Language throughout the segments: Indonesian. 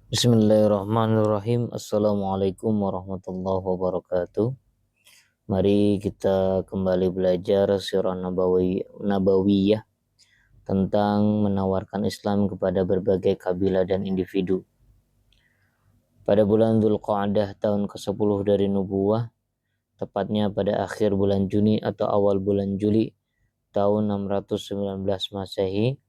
Bismillahirrahmanirrahim. Assalamualaikum warahmatullahi wabarakatuh. Mari kita kembali belajar sirah nabawiyah tentang menawarkan Islam kepada berbagai kabilah dan individu. Pada bulan Dzulqa'dah tahun ke-10 dari nubuwah, tepatnya pada akhir bulan Juni atau awal bulan Juli tahun 619 Masehi,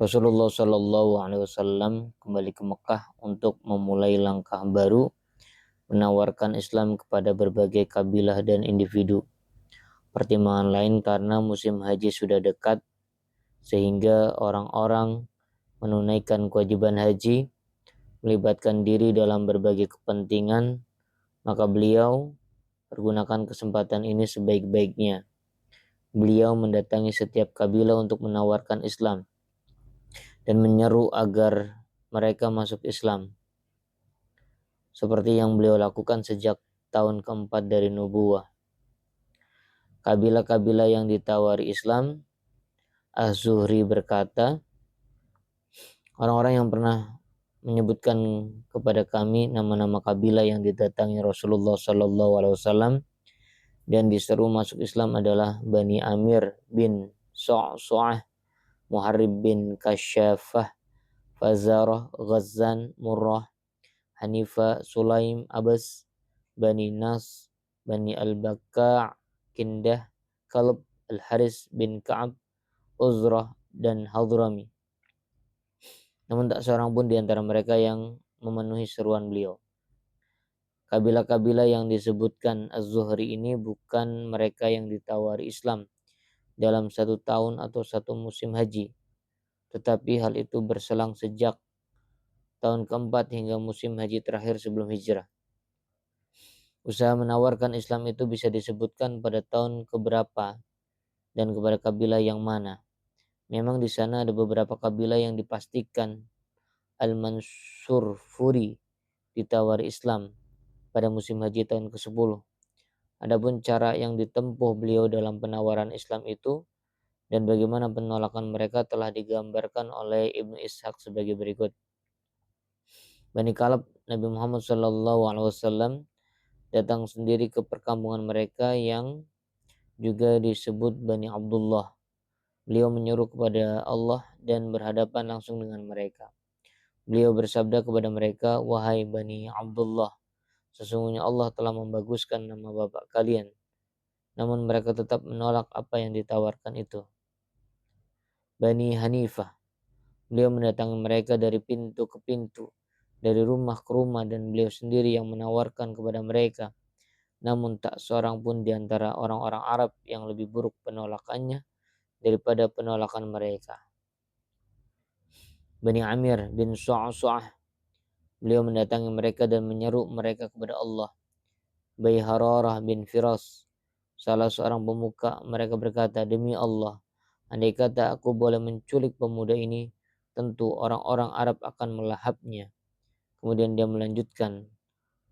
Rasulullah Shallallahu Alaihi Wasallam kembali ke Mekah untuk memulai langkah baru menawarkan Islam kepada berbagai kabilah dan individu. Pertimbangan lain karena musim haji sudah dekat, sehingga orang-orang menunaikan kewajiban haji, melibatkan diri dalam berbagai kepentingan, maka beliau pergunakan kesempatan ini sebaik-baiknya. Beliau mendatangi setiap kabilah untuk menawarkan Islam dan menyeru agar mereka masuk Islam, seperti yang beliau lakukan sejak tahun keempat dari nubuwah. Kabilah-kabilah yang ditawari Islam, Az-Zuhri berkata, orang-orang yang pernah menyebutkan kepada kami nama-nama kabilah yang didatangi Rasulullah Shallallahu Alaihi Wasallam dan diseru masuk Islam adalah Bani Amir bin Sa'sa'ah, Muharrib bin Kasyafah, Fazarah, Ghazan, Murrah, Hanifah, Sulaim, Abbas, Bani Nas, Bani Al-Baka', Kindah, Kalb, Al-Haris bin Ka'ab, Uzrah, dan Hadrami. Namun tak seorang pun di antara mereka yang memenuhi seruan beliau. Kabilah-kabilah yang disebutkan Az-Zuhri ini bukan mereka yang ditawari Islam dalam satu tahun atau satu musim haji, tetapi hal itu berselang sejak tahun keempat hingga musim haji terakhir sebelum hijrah. Usaha menawarkan Islam itu bisa disebutkan pada tahun keberapa dan kepada kabilah yang mana. Memang di sana ada beberapa kabilah yang dipastikan Al-Mansur Furi ditawari Islam pada musim haji tahun ke-10. Adapun cara yang ditempuh beliau dalam penawaran Islam itu dan bagaimana penolakan mereka telah digambarkan oleh Ibnu Ishaq sebagai berikut. Bani Kalab, Nabi Muhammad SAW datang sendiri ke perkampungan mereka yang juga disebut Bani Abdullah. Beliau menyeru kepada Allah dan berhadapan langsung dengan mereka. Beliau bersabda kepada mereka, "Wahai Bani Abdullah, sesungguhnya Allah telah membaguskan nama bapak kalian." Namun mereka tetap menolak apa yang ditawarkan itu. Bani Hanifah, beliau mendatangi mereka dari pintu ke pintu, dari rumah ke rumah, dan beliau sendiri yang menawarkan kepada mereka. Namun tak seorang pun di antara orang-orang Arab yang lebih buruk penolakannya daripada penolakan mereka. Bani Amir bin Sa'sa'ah, beliau mendatangi mereka dan menyeru mereka kepada Allah. Bayhararah bin Firas, salah seorang pemuka mereka berkata, "Demi Allah, andai kata aku boleh menculik pemuda ini, tentu orang-orang Arab akan melahapnya." Kemudian dia melanjutkan,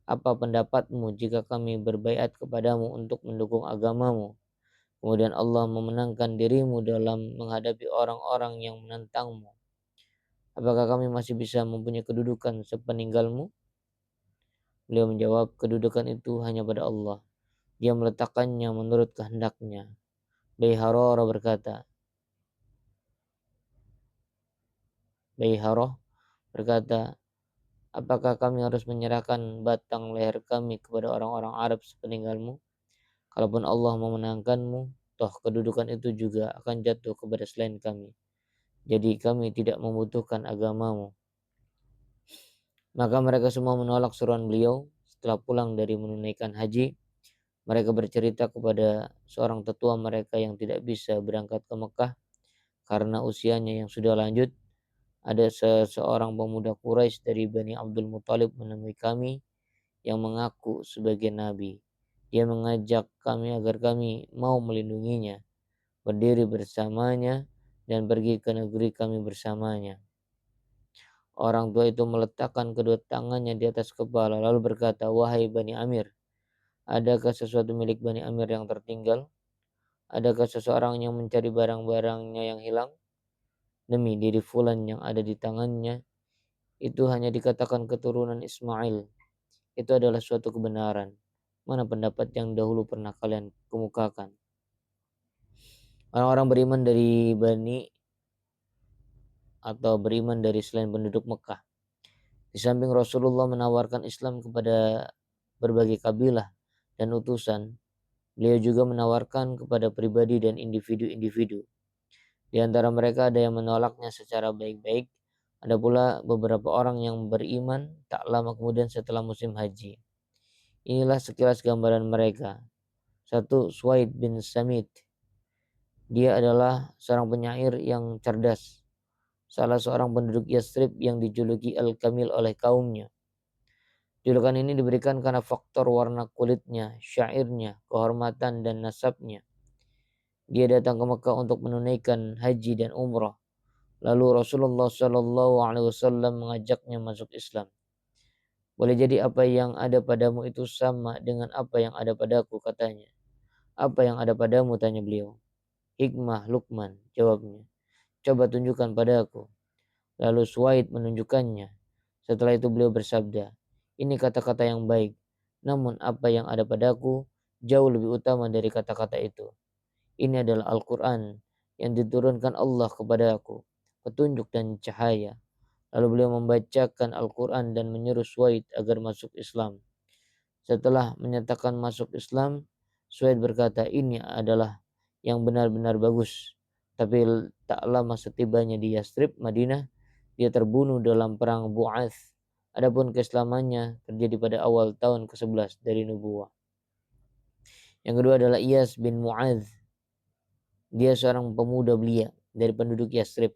"Apa pendapatmu jika kami berbaiat kepadamu untuk mendukung agamamu? Kemudian Allah memenangkan dirimu dalam menghadapi orang-orang yang menentangmu. Apakah kami masih bisa mempunyai kedudukan sepeninggalmu?" Beliau menjawab, "Kedudukan itu hanya pada Allah. Dia meletakkannya menurut kehendaknya." Bayharah berkata, "Apakah kami harus menyerahkan batang leher kami kepada orang-orang Arab sepeninggalmu? Kalaupun Allah memenangkanmu, toh kedudukan itu juga akan jatuh kepada selain kami. Jadi kami tidak membutuhkan agamamu." Maka mereka semua menolak seruan beliau. Setelah pulang dari menunaikan haji, mereka bercerita kepada seorang tetua mereka yang tidak bisa berangkat ke Mekah karena usianya yang sudah lanjut. "Ada seorang pemuda Quraisy dari Bani Abdul Muthalib menemui kami yang mengaku sebagai nabi. Dia mengajak kami agar kami mau melindunginya, berdiri bersamanya, dan pergi ke negeri kami bersamanya." Orang tua itu meletakkan kedua tangannya di atas kepala lalu berkata, "Wahai Bani Amir, adakah sesuatu milik Bani Amir yang tertinggal? Adakah seseorang yang mencari barang-barangnya yang hilang? Demi diri fulan yang ada di tangannya, itu hanya dikatakan keturunan Ismail, itu adalah suatu kebenaran. Mana pendapat yang dahulu pernah kalian kemukakan? Orang-orang beriman dari Bani atau beriman dari selain penduduk Mekah. Di samping Rasulullah menawarkan Islam kepada berbagai kabilah dan utusan, beliau juga menawarkan kepada pribadi dan individu-individu. Di antara mereka ada yang menolaknya secara baik-baik, ada pula beberapa orang yang beriman tak lama kemudian setelah musim haji. Inilah sekilas gambaran mereka. 1. Suwaid bin Samit. Dia adalah seorang penyair yang cerdas, salah seorang penduduk Yathrib yang dijuluki Al-Kamil oleh kaumnya. Julukan ini diberikan karena faktor warna kulitnya, syairnya, kehormatan dan nasabnya. Dia datang ke Mekah untuk menunaikan haji dan umrah. Lalu Rasulullah Shallallahu Alaihi Wasallam mengajaknya masuk Islam. Boleh jadi apa yang ada padamu itu sama dengan apa yang ada padaku, katanya. Apa yang ada padamu, tanya beliau. Hikmah Luqman, jawabnya. Coba tunjukkan padaku. Lalu Suwaid menunjukkannya. Setelah itu beliau bersabda, ini kata-kata yang baik. Namun apa yang ada padaku jauh lebih utama dari kata-kata itu. Ini adalah Al-Quran yang diturunkan Allah kepadaku, petunjuk dan cahaya. Lalu beliau membacakan Al-Quran dan menyuruh Suwaid agar masuk Islam. Setelah menyatakan masuk Islam, Suwaid berkata, ini adalah yang benar-benar bagus. Tapi tak lama setibanya di Yathrib, Madinah, dia terbunuh dalam perang Bu'ath. Adapun keislamannya terjadi pada awal tahun ke-11 dari nubuwah. Yang kedua adalah Iyas bin Mu'adz. Dia seorang pemuda belia dari penduduk Yathrib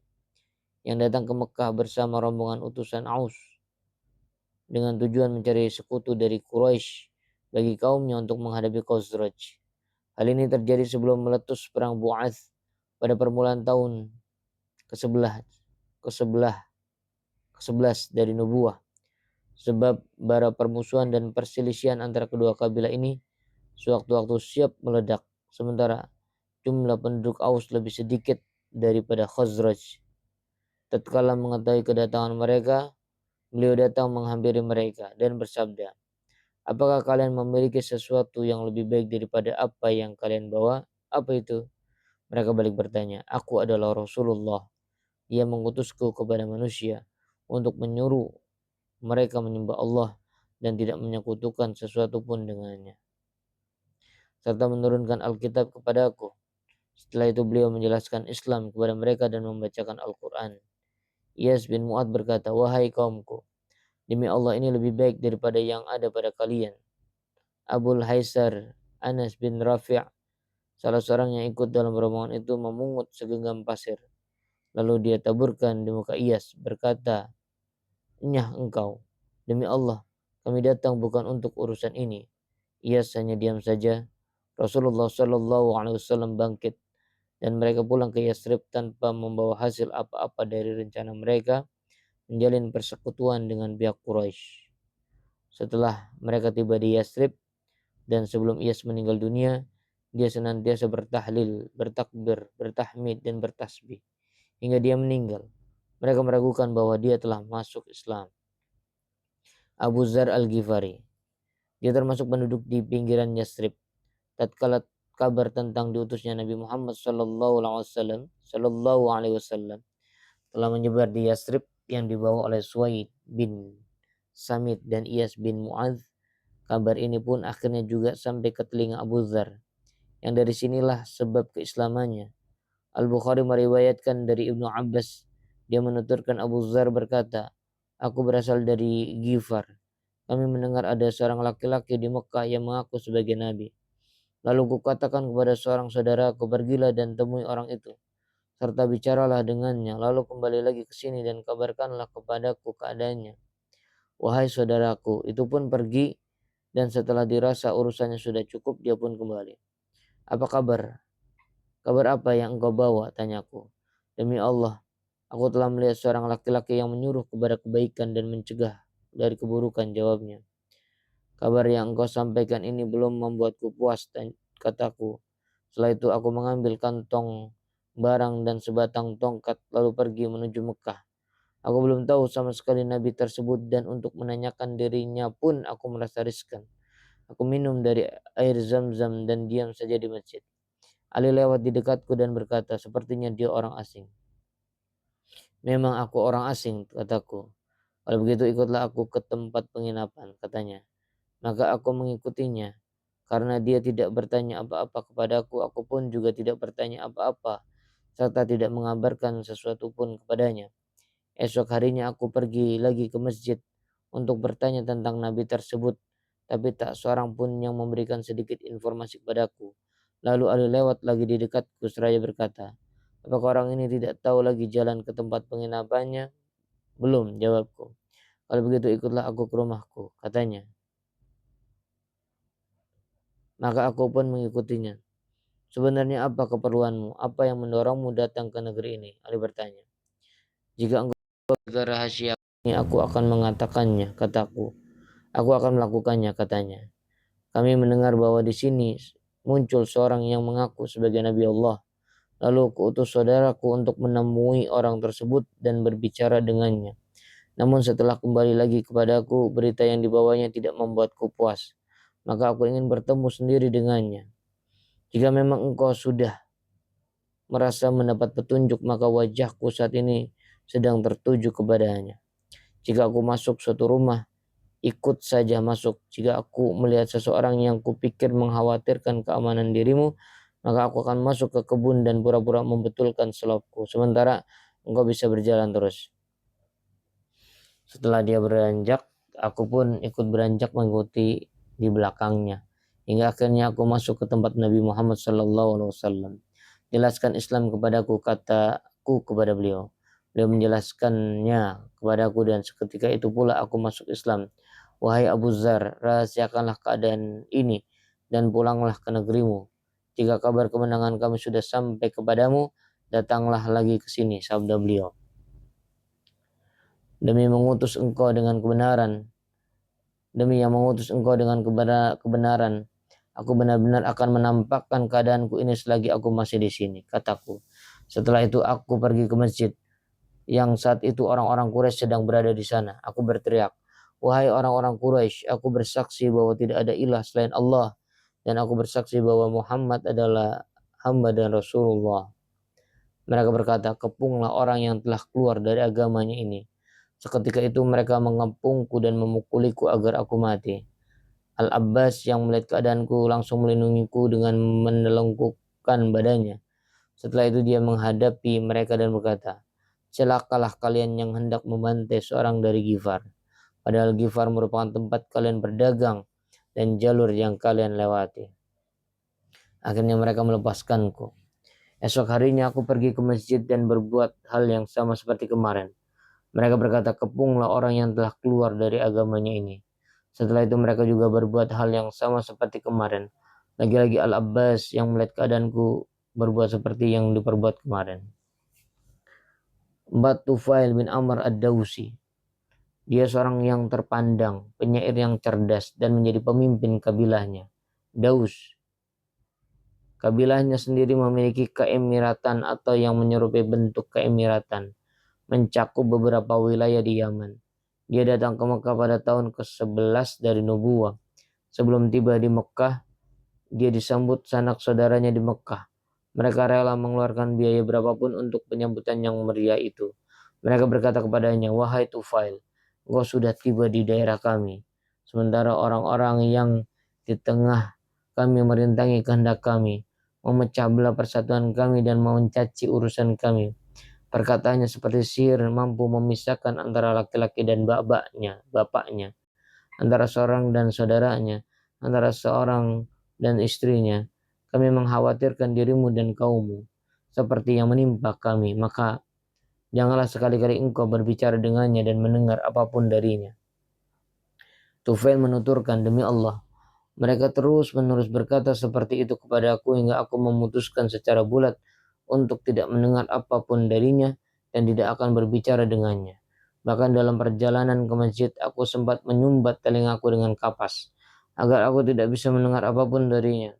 yang datang ke Mekah bersama rombongan utusan Aus dengan tujuan mencari sekutu dari Quraisy bagi kaumnya untuk menghadapi Khazraj. Hal ini terjadi sebelum meletus perang Bu'ath pada permulaan tahun ke-11 ke-11 dari nubuwah. Sebab bara permusuhan dan perselisihan antara kedua kabilah ini sewaktu-waktu siap meledak, sementara jumlah penduduk Aus lebih sedikit daripada Khazraj. Tatkala mengetahui kedatangan mereka, beliau datang menghampiri mereka dan bersabda, apakah kalian memiliki sesuatu yang lebih baik daripada apa yang kalian bawa? Apa itu? Mereka balik bertanya, aku adalah Rasulullah. Ia mengutusku kepada manusia untuk menyuruh mereka menyembah Allah dan tidak menyekutukan sesuatu pun dengannya, serta menurunkan Alkitab kepadaku. Setelah itu beliau menjelaskan Islam kepada mereka dan membacakan Al-Quran. Iyas bin Mu'ad berkata, wahai kaumku, demi Allah ini lebih baik daripada yang ada pada kalian. Abul Haisar Anas bin Rafi', salah seorang yang ikut dalam rombongan itu, memungut segenggam pasir. Lalu dia taburkan di muka Iyas, berkata, nyah engkau, demi Allah, kami datang bukan untuk urusan ini. Iyas hanya diam saja. Rasulullah Shallallahu Alaihi Wasallam bangkit dan mereka pulang ke Yathrib tanpa membawa hasil apa-apa dari rencana mereka menjalin persekutuan dengan pihak Quraisy. Setelah mereka tiba di Yathrib dan sebelum Iyas meninggal dunia, dia senantiasa bertahlil, bertakbir, bertahmid dan bertasbih hingga dia meninggal. Mereka meragukan bahwa dia telah masuk Islam. Abu Zar Al-Ghifari, dia termasuk penduduk di pinggiran Yathrib. Tatkala kabar tentang diutusnya Nabi Muhammad Sallallahu Alaihi Wasallam telah menyebar di Yathrib yang dibawa oleh Suwaid bin Samit dan Iyas bin Mu'adz, kabar ini pun akhirnya juga sampai ke telinga Abu Dzar, yang dari sinilah sebab keislamannya. Al-Bukhari meriwayatkan dari Ibnu Abbas, dia menuturkan Abu Dzar berkata, aku berasal dari Ghifar. Kami mendengar ada seorang laki-laki di Mekah yang mengaku sebagai nabi. Lalu kukatakan kepada seorang saudaraku, pergilah dan temui orang itu, serta bicaralah dengannya, lalu kembali lagi ke sini dan kabarkanlah kepadaku keadaannya. Wahai saudaraku, itu pun pergi dan setelah dirasa urusannya sudah cukup, dia pun kembali. Apa kabar? Kabar apa yang engkau bawa? Tanyaku. Demi Allah, aku telah melihat seorang laki-laki yang menyuruh kepada kebaikan dan mencegah dari keburukan, jawabnya. Kabar yang engkau sampaikan ini belum membuatku puas, kataku. Setelah itu aku mengambil kantong barang dan sebatang tongkat lalu pergi menuju Mekah. Aku belum tahu sama sekali nabi tersebut dan untuk menanyakan dirinya pun aku merasa riskan. Aku minum dari air zam-zam dan diam saja di masjid. Ali lewat di dekatku dan berkata, sepertinya dia orang asing. Memang aku orang asing, kataku. Kalau begitu ikutlah aku ke tempat penginapan, katanya. Maka aku mengikutinya. Karena dia tidak bertanya apa-apa kepadaku, aku pun juga tidak bertanya apa-apa, serta tidak mengabarkan sesuatu pun kepadanya. Esok harinya aku pergi lagi ke masjid untuk bertanya tentang nabi tersebut, tapi tak seorang pun yang memberikan sedikit informasi kepadaku. Lalu Ali lewat lagi di dekatku seraya berkata, apakah orang ini tidak tahu lagi jalan ke tempat penginapannya? Belum, jawabku. Kalau begitu ikutlah aku ke rumahku, katanya. Maka aku pun mengikutinya. Sebenarnya apa keperluanmu? Apa yang mendorongmu datang ke negeri ini? Ali bertanya. Jika engkau jaga rahasia ini, aku akan mengatakannya, kataku. Aku akan melakukannya, katanya. Kami mendengar bahwa di sini muncul seorang yang mengaku sebagai Nabi Allah. Lalu kuutus saudaraku untuk menemui orang tersebut dan berbicara dengannya. Namun setelah kembali lagi kepadaku, berita yang dibawanya tidak membuatku puas. Maka aku ingin bertemu sendiri dengannya. Jika memang engkau sudah merasa mendapat petunjuk, maka wajahku saat ini sedang tertuju kepadanya. Jika aku masuk suatu rumah, ikut saja masuk. Jika aku melihat seseorang yang kupikir mengkhawatirkan keamanan dirimu, maka aku akan masuk ke kebun dan pura-pura membetulkan selopku. Sementara engkau bisa berjalan terus. Setelah dia beranjak, aku pun ikut beranjak mengikuti di belakangnya. Hingga akhirnya aku masuk ke tempat Nabi Muhammad SAW. Jelaskan Islam kepadaku, kataku kepada beliau. Beliau menjelaskannya kepadaku dan seketika itu pula aku masuk Islam. Wahai Abu Zar, rahasiakanlah keadaan ini dan pulanglah ke negerimu. Jika kabar kemenangan kami sudah sampai kepadamu, datanglah lagi ke sini, sabda beliau. Demi mengutus engkau dengan kebenaran, demi yang mengutus engkau dengan kebenaran, aku benar-benar akan menampakkan keadaanku ini selagi aku masih di sini, kataku. Setelah itu aku pergi ke masjid yang saat itu orang-orang Quraisy sedang berada di sana. Aku berteriak, wahai orang-orang Quraisy, aku bersaksi bahwa tidak ada ilah selain Allah dan aku bersaksi bahwa Muhammad adalah hamba dan Rasulullah. Mereka berkata, kepunglah orang yang telah keluar dari agamanya ini. Seketika itu mereka mengepungku dan memukuliku agar aku mati. Al-Abbas yang melihat keadaanku langsung melindungiku dengan menelungkupkan badannya. Setelah itu dia menghadapi mereka dan berkata, celakalah kalian yang hendak membantai seorang dari Ghifar. Padahal Ghifar merupakan tempat kalian berdagang dan jalur yang kalian lewati. Akhirnya mereka melepaskanku. Esok harinya aku pergi ke masjid dan berbuat hal yang sama seperti kemarin. Mereka berkata, kepunglah orang yang telah keluar dari agamanya ini. Setelah itu mereka juga berbuat hal yang sama seperti kemarin. Lagi-lagi Al-Abbas yang melihat keadaanku berbuat seperti yang diperbuat kemarin. Tufail bin Amr ad-Dawsi. Dia seorang yang terpandang, penyair yang cerdas dan menjadi pemimpin kabilahnya. Daus. Kabilahnya sendiri memiliki keemiratan atau yang menyerupai bentuk keemiratan, mencakup beberapa wilayah di Yaman. Dia datang ke Mekah pada tahun ke-11 dari nubuwah. Sebelum tiba di Mekah, dia disambut sanak saudaranya di Mekah. Mereka rela mengeluarkan biaya berapapun untuk penyambutan yang meriah itu. Mereka berkata kepadanya, wahai Tufail, engkau sudah tiba di daerah kami. Sementara orang-orang yang di tengah kami merintangi kehendak kami, memecah belah persatuan kami dan mencaci urusan kami. Perkataannya seperti sihir mampu memisahkan antara laki-laki dan bapaknya, antara seorang dan saudaranya, antara seorang dan istrinya. Kami mengkhawatirkan dirimu dan kaummu, seperti yang menimpa kami. Maka janganlah sekali-kali engkau berbicara dengannya dan mendengar apapun darinya. Tufail menuturkan, demi Allah, mereka terus-menerus berkata seperti itu kepada aku hingga aku memutuskan secara bulat untuk tidak mendengar apapun darinya dan tidak akan berbicara dengannya. Bahkan dalam perjalanan ke masjid aku sempat menyumbat telingaku dengan kapas agar aku tidak bisa mendengar apapun darinya.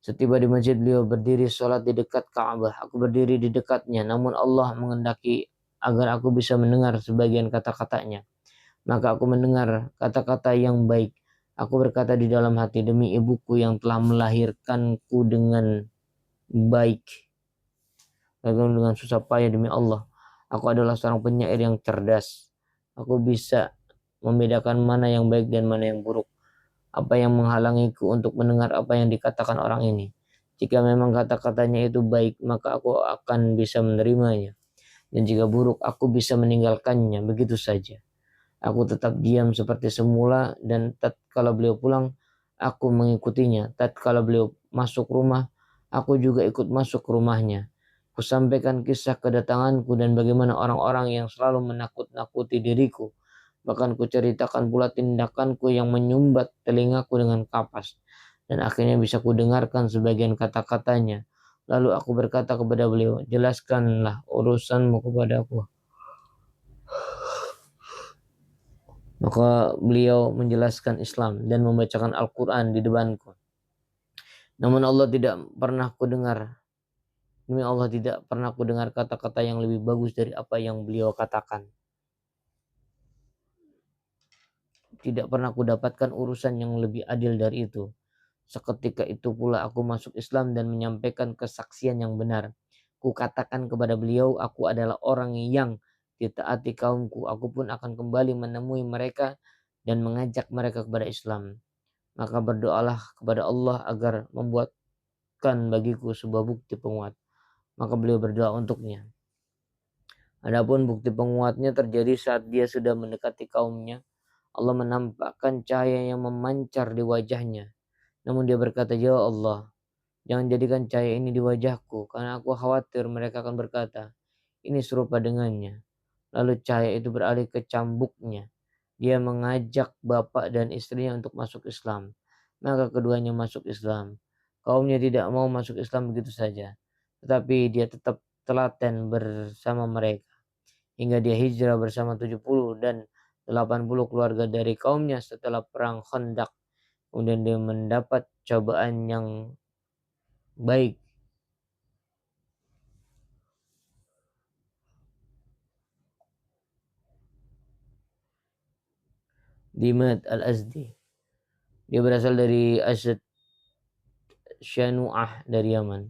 Setiba di masjid beliau berdiri sholat di dekat Ka'bah. Aku berdiri di dekatnya, namun Allah mengendaki agar aku bisa mendengar sebagian kata-katanya. Maka aku mendengar kata-kata yang baik. Aku berkata di dalam hati, demi ibuku yang telah melahirkanku dengan baik, dengan susah payah, demi Allah, aku adalah seorang penyair yang cerdas. Aku bisa membedakan mana yang baik dan mana yang buruk. Apa yang menghalangiku untuk mendengar apa yang dikatakan orang ini? Jika memang kata-katanya itu baik, maka aku akan bisa menerimanya. Dan jika buruk, aku bisa meninggalkannya begitu saja. Aku tetap diam seperti semula, dan tatkala beliau pulang, aku mengikutinya. Tatkala beliau masuk rumah, aku juga ikut masuk ke rumahnya. Kusampaikan kisah kedatanganku dan bagaimana orang-orang yang selalu menakut-nakuti diriku. Bahkan kuceritakan pula tindakanku yang menyumbat telingaku dengan kapas. Dan akhirnya bisa kudengarkan sebagian kata-katanya. Lalu aku berkata kepada beliau, jelaskanlah urusanmu kepadaku. Maka beliau menjelaskan Islam dan membacakan Al-Quran di depanku. Namun Allah tidak pernah kudengar. Demi Allah tidak pernah kudengar kata-kata yang lebih bagus dari apa yang beliau katakan. Tidak pernah kudapatkan urusan yang lebih adil dari itu. Seketika itu pula aku masuk Islam dan menyampaikan kesaksian yang benar. Kukatakan kepada beliau, aku adalah orang yang ditaati kaumku. Aku pun akan kembali menemui mereka dan mengajak mereka kepada Islam. Maka berdoalah kepada Allah agar membuatkan bagiku sebuah bukti penguat. Maka beliau berdoa untuknya. Adapun bukti penguatnya terjadi saat dia sudah mendekati kaumnya. Allah menampakkan cahaya yang memancar di wajahnya. Namun dia berkata, ya Allah, jangan jadikan cahaya ini di wajahku, karena aku khawatir mereka akan berkata, ini serupa dengannya. Lalu cahaya itu beralih ke cambuknya. Dia mengajak bapak dan istrinya untuk masuk Islam. Maka keduanya masuk Islam. Kaumnya tidak mau masuk Islam begitu saja, tetapi dia tetap telaten bersama mereka. Hingga dia hijrah bersama 70 dan 80 keluarga dari kaumnya setelah perang Khandaq. Kemudian dia mendapat cobaan yang baik. Dimad al-Azdi. Dia berasal dari Asad Syanu'ah dari Yaman.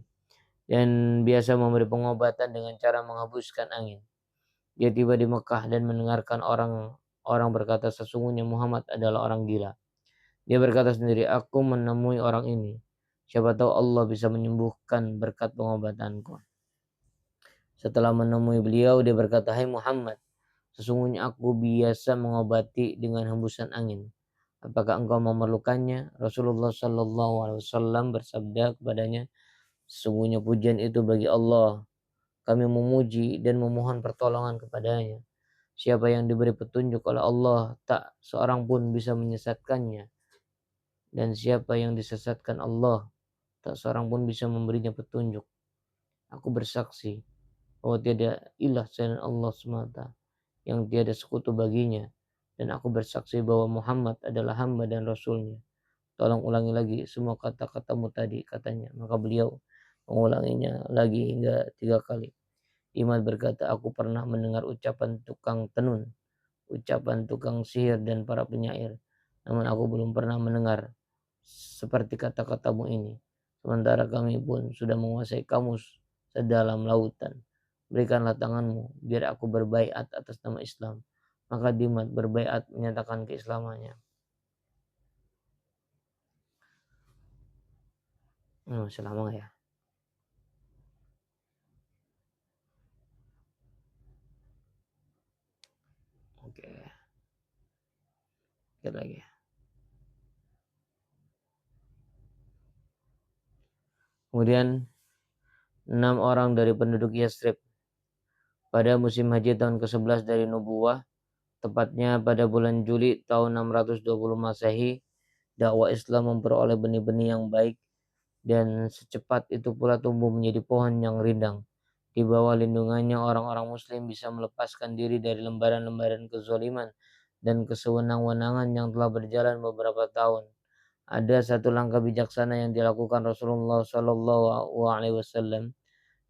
Dan biasa memberi pengobatan dengan cara menghembuskan angin. Dia tiba di Mekah dan mendengarkan orang berkata, sesungguhnya Muhammad adalah orang gila. Dia berkata sendiri, aku menemui orang ini. Siapa tahu Allah bisa menyembuhkan berkat pengobatanku. Setelah menemui beliau, dia berkata, hai Muhammad, sesungguhnya aku biasa mengobati dengan hembusan angin. Apakah engkau memerlukannya? Rasulullah Shallallahu Alaihi Wasallam bersabda kepadanya, sesungguhnya pujian itu bagi Allah. Kami memuji dan memohon pertolongan kepadanya. Siapa yang diberi petunjuk oleh Allah, tak seorang pun bisa menyesatkannya. Dan siapa yang disesatkan Allah, tak seorang pun bisa memberinya petunjuk. Aku bersaksi bahwa tiada ilah selain Allah semata, yang tiada sekutu baginya. Dan aku bersaksi bahwa Muhammad adalah hamba dan rasulnya. Tolong ulangi lagi semua kata-katamu tadi, katanya. Maka beliau mengulanginya lagi hingga 3 kali. Imad berkata, aku pernah mendengar ucapan tukang tenun, ucapan tukang sihir dan para penyair. Namun aku belum pernah mendengar seperti kata-katamu ini. Sementara kami pun sudah menguasai kamus sedalam lautan. Berikanlah tanganmu biar aku berbaiat atas nama Islam. Maka Dimad berbaiat menyatakan keislamannya. Selama ya. Oke, lihat lagi. Kemudian 6 orang dari penduduk Yasrib pada musim haji tahun ke-11 dari nubuwah, tepatnya pada bulan Juli tahun 620 Masehi, dakwah Islam memperoleh benih-benih yang baik dan secepat itu pula tumbuh menjadi pohon yang rindang. Di bawah lindungannya orang-orang muslim bisa melepaskan diri dari lembaran-lembaran kezaliman dan kesewenang-wenangan yang telah berjalan beberapa tahun. Ada satu langkah bijaksana yang dilakukan Rasulullah Shallallahu Alaihi Wasallam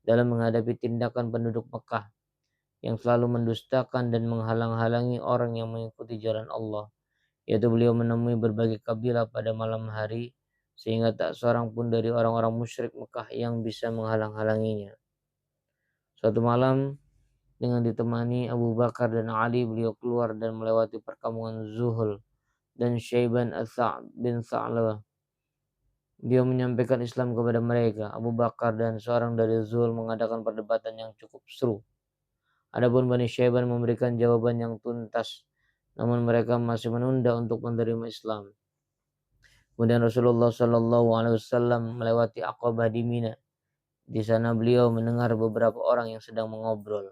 dalam menghadapi tindakan penduduk Mekah. yang selalu mendustakan dan menghalang-halangi orang yang mengikuti jalan Allah, yaitu beliau menemui berbagai kabilah pada malam hari sehingga tak seorang pun dari orang-orang musyrik Mekah yang bisa menghalang-halanginya. Suatu malam dengan ditemani Abu Bakar dan Ali, beliau keluar dan melewati perkampungan Zuhul dan Syaiban bin Sa'labah. Dia menyampaikan Islam kepada mereka. Abu Bakar dan seorang dari Zuhul mengadakan perdebatan yang cukup seru. Adapun Bani Syaiban memberikan jawaban yang tuntas, namun mereka masih menunda untuk menerima Islam. Kemudian Rasulullah Shallallahu Alaihi Wasallam melewati Aqabah di Mina. Di sana beliau mendengar beberapa orang yang sedang mengobrol.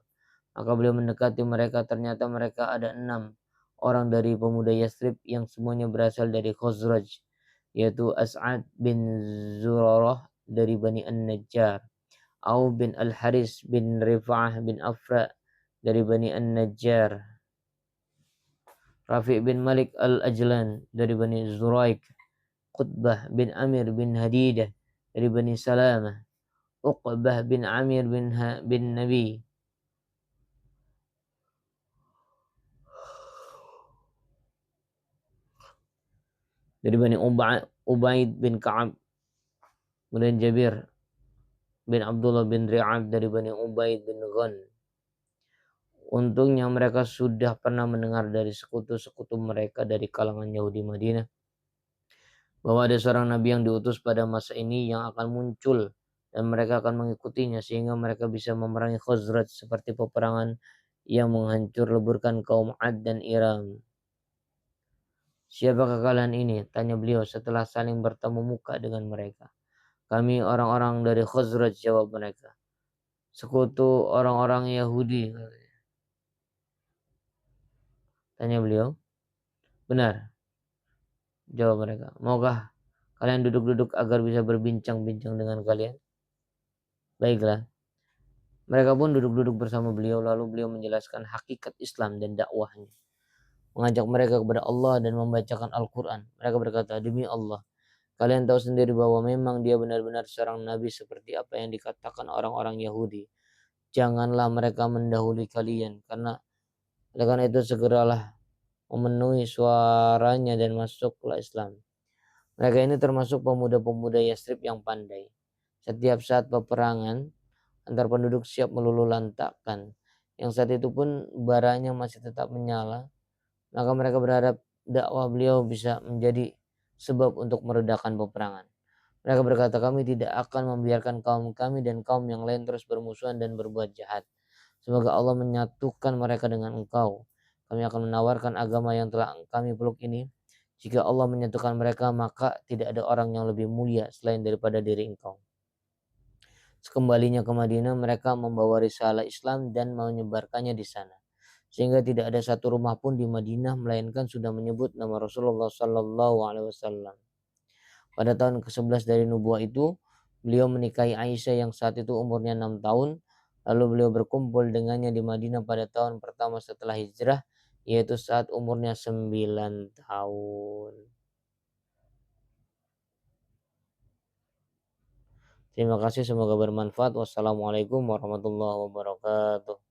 Maka beliau mendekati mereka. Ternyata mereka ada 6 orang dari pemuda Yathrib yang semuanya berasal dari Khazraj, yaitu As'ad bin Zurarah dari Bani An-Najjar, Auf bin Al-Haris bin Rifa'ah bin Afra dari Bani An-Najjar, Rafi' bin Malik Al-Ajlan dari Bani Zuraik, Qutbah bin Amir bin Hadidah dari Bani Salamah, Uqbah bin Amir bin Nabi dari Bani Ubaid bin Ka'ab, kemudian Jabir bin Abdullah bin Ri'ab dari Bani Ubaid bin Ghan. Untungnya mereka sudah pernah mendengar dari sekutu-sekutu mereka dari kalangan Yahudi Madinah bahwa ada seorang nabi yang diutus pada masa ini yang akan muncul dan mereka akan mengikutinya sehingga mereka bisa memerangi Khazraj seperti peperangan yang menghancur leburkan kaum Ad dan Iram. Siapakah kalian ini? Tanya beliau setelah saling bertemu muka dengan mereka. Kami orang-orang dari Khazraj, jawab mereka. Sekutu orang-orang Yahudi. Tanya beliau. Benar, jawab mereka. Maukah kalian duduk-duduk agar bisa berbincang-bincang dengan kalian? Baiklah. Mereka pun duduk-duduk bersama beliau, lalu beliau menjelaskan hakikat Islam dan dakwahnya. Mengajak mereka kepada Allah dan membacakan Al-Quran. Mereka berkata, demi Allah, kalian tahu sendiri bahwa memang dia benar-benar seorang nabi seperti apa yang dikatakan orang-orang Yahudi. Janganlah mereka mendahului kalian, karena itu segeralah memenuhi suaranya dan masuklah Islam. Mereka ini termasuk pemuda-pemuda Yathrib yang pandai. Setiap saat peperangan antar penduduk siap meluluhlantakkan. Yang saat itu pun baranya masih tetap menyala. Maka mereka berharap dakwah beliau bisa menjadi sebab untuk meredakan peperangan. Mereka berkata, kami tidak akan membiarkan kaum kami dan kaum yang lain terus bermusuhan dan berbuat jahat. Semoga Allah menyatukan mereka dengan engkau. Kami akan menawarkan agama yang telah kami peluk ini. Jika Allah menyatukan mereka, maka tidak ada orang yang lebih mulia selain daripada diri engkau. Sekembalinya ke Madinah, mereka membawa risalah Islam dan menyebarkannya di sana. Sehingga tidak ada satu rumah pun di Madinah melainkan sudah menyebut nama Rasulullah Sallallahu Alaihi Wasallam. Pada tahun ke-11 dari nubuah itu, beliau menikahi Aisyah yang saat itu umurnya 6 tahun. Lalu beliau berkumpul dengannya di Madinah pada tahun pertama setelah hijrah, yaitu saat umurnya 9 tahun. Terima kasih, semoga bermanfaat. Wassalamualaikum warahmatullahi wabarakatuh.